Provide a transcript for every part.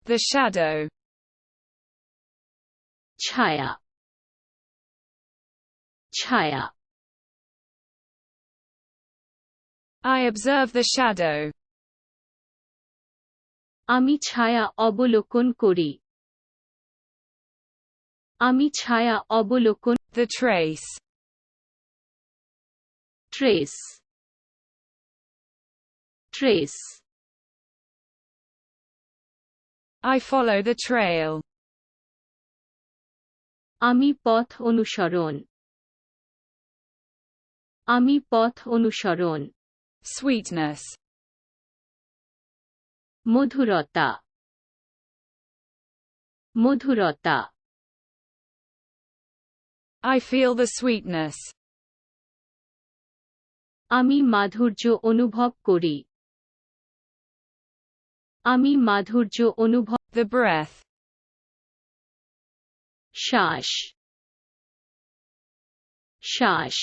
The shadow. ছায়া, ছায়া। I observe the shadow. আমি ছায়া অবলোকন করি। আমি ছায়া অবলোকন। The trace. Trace, trace. I follow the trail. আমি পথ অনুসরণ। আমি পথ অনুসরণ। Sweetness. মধুরতা, মধুরতা। I feel the sweetness. আমি মাধুর্য অনুভব করি। আমি মাধুর্য অনুভব। The breath. শ্বাস, শ্বাস।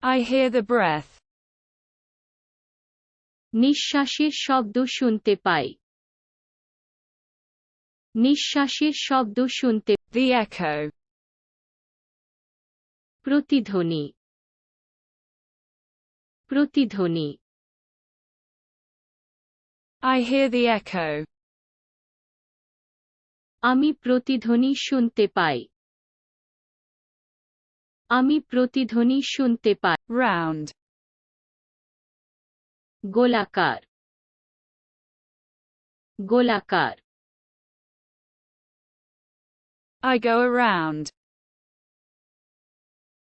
I hear the breath. নিঃশ্বাসের শব্দ শুনতে পাই। নিঃশ্বাসের শব্দ শুনতে। The echo. প্রতিধ্বনি, প্রতিধ্বনি। I hear the echo. আমি প্রতিধ্বনি শুনতে পাই। আমি প্রতিধ্বনি শুনতে পাই। Round. গোলাকার, গোলাকার। I go around.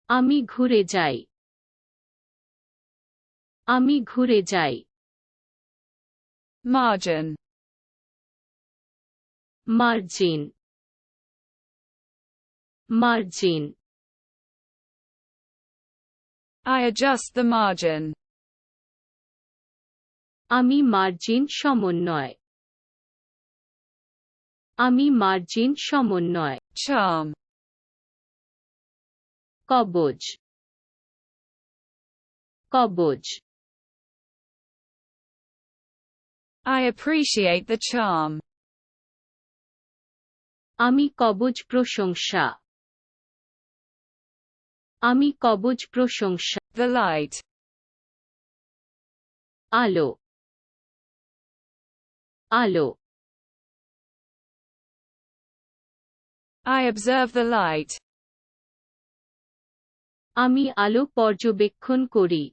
আমি ঘুরে যাই। আমি ঘুরে যাই। Margin. Margin, margin. I adjust the margin. আমি মার্জিন সমন্বয়। আমি মার্জিন সমন্বয়। Charm. কবজ, কবজ। I appreciate the charm. আমি কবজ প্রশংসা। আমি কবজ প্রশংসা। The light. আলো, আলো। I observe the light. আমি আলো পর্যবেক্ষণ করি।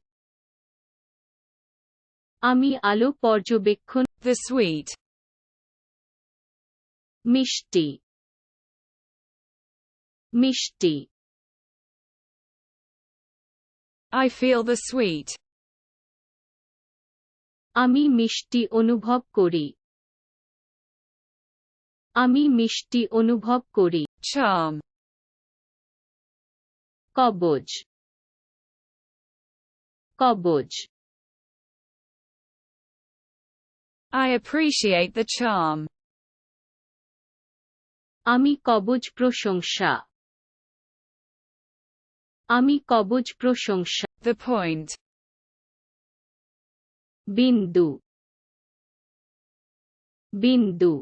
আমি আলো পর্যবেক্ষণ। The sweet. মিষ্টি, মিষ্টি। I feel the sweet. আমি মিষ্টি অনুভব করি। আমি মিষ্টি অনুভব করি। Charm. কবজ, কবজ। I appreciate the charm. আমি কবজ প্রশংসা। আমি কবজ প্রশংসা। The point. বিন্দু, বিন্দু।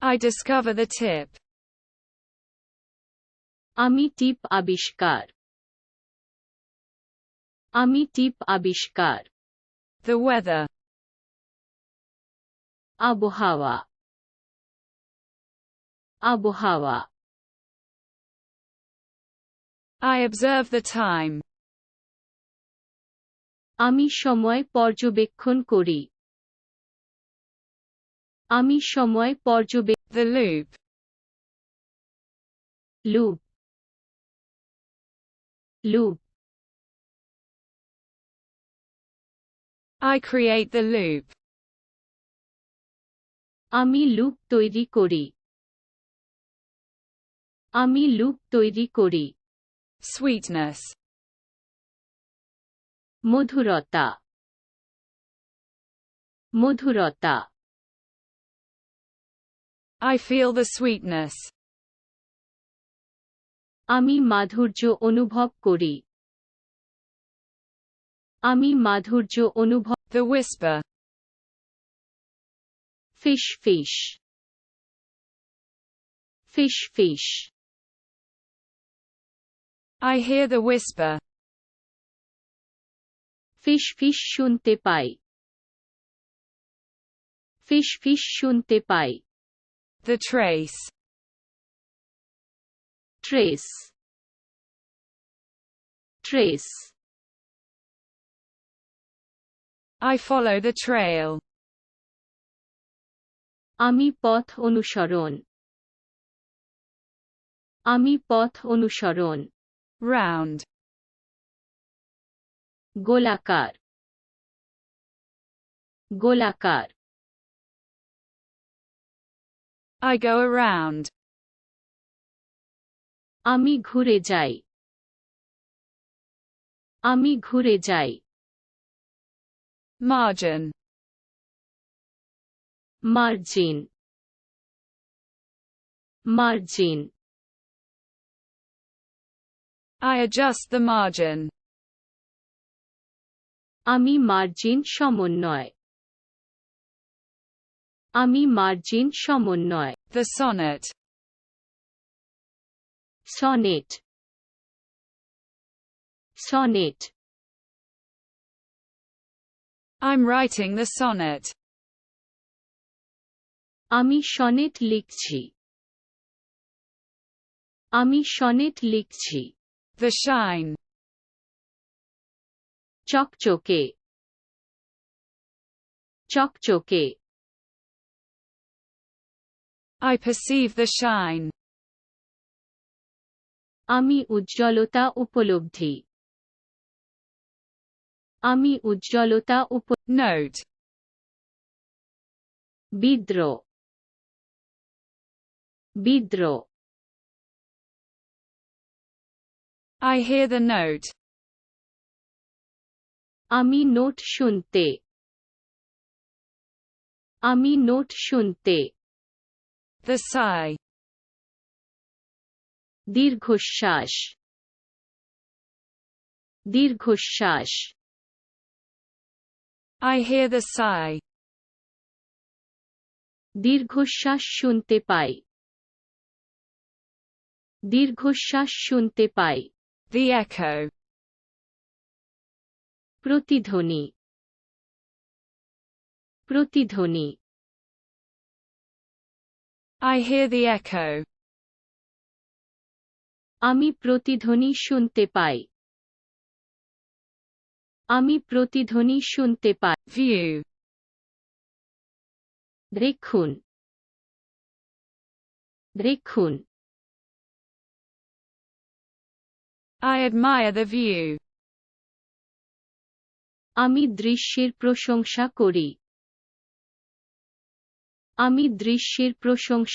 I discover the tip. আমি টিপ আবিষ্কার। আমি টিপ আবিষ্কার। The weather. আবহাওয়া, আবহাওয়া। I observe the time. আমি সময় পর্যবেক্ষণ করি। আমি সময় পর্যবেক্ষণ। The loop. Loop, loop. I create the loop. আমি লুপ তৈরি করি। আমি লুপ তৈরি করি। Sweetness. মধুরতা, মধুরতা। I feel the sweetness. আমি মাধুর্য অনুভব করি। আমি মাধুর্য অনুভব The whisper. Fish fish fish fish I hear the whisper. Fish fish শুনতে পাই ফিশ ফিশ শুনতে পাই The trace. Trace trace I follow the trail. আমি পথ অনুসরণ আমি পথ অনুসরণ Round. গোলাকার গোলাকার I go around. আমি ঘুরে যাই আমি ঘুরে যাই Margin. Margin margin I adjust the margin. আমি মার্জিন সমন্বয় আমি মার্জিন সমন্বয় The sonnet. Sonnet sonnet I'm writing the sonnet. আমি সনেট লিখছি আমি সনেট লিখছি The shine. চকচকে চকচকে I perceive the shine. আমি উজ্জ্বলতা উপলব্ধি আমি উজ্জ্বলতা Note. বিদ্রোহ বিদ্রোহ I hear the note. আমি নোট শুনতে আমি নোট শুনতে The sigh. দীর্ঘশ্বাস দীর্ঘশ্বাস I hear the sigh. দীর্ঘশ্বাস শুনতে পাই দীর্ঘশ্বাস শুনতে পাই The echo. প্রতিধ্বনি প্রতিধ্বনি I hear the echo. আমি প্রতিধ্বনি শুনতে পাই আমি প্রতিধ্বনি শুনতে পাই View. দেখুন দেখুন I admire the view. আমি দৃশ্যের প্রশংসা করি আমি দৃশ্যের প্রশংসা